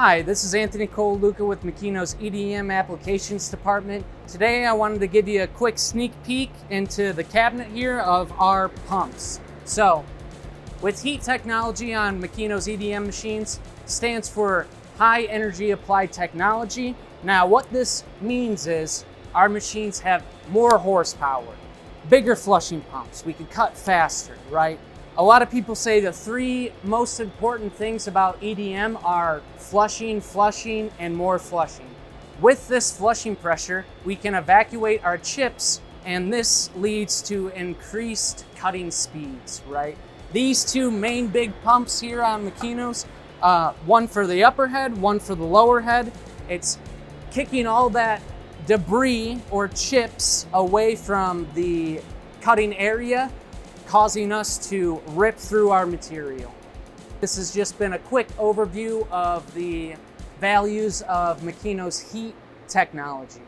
Hi, this is Anthony Cole-Luca with Makino's EDM Applications Department. Today I wanted to give you a quick sneak peek into the cabinet here of our pumps. So, with heat technology on Makino's EDM machines stands for high energy applied technology. Now what this means is our machines have more horsepower, bigger flushing pumps. We can cut faster, right? A lot of people say the three most important things about EDM are flushing, and more flushing. With this flushing pressure, we can evacuate our chips, and this leads to increased cutting speeds, right? These two main big pumps here on Makino's, one for the upper head, one for the lower head. It's kicking all that debris or chips away from the cutting area, causing us to rip through our material. This has just been a quick overview of the values of Makino's heat technology.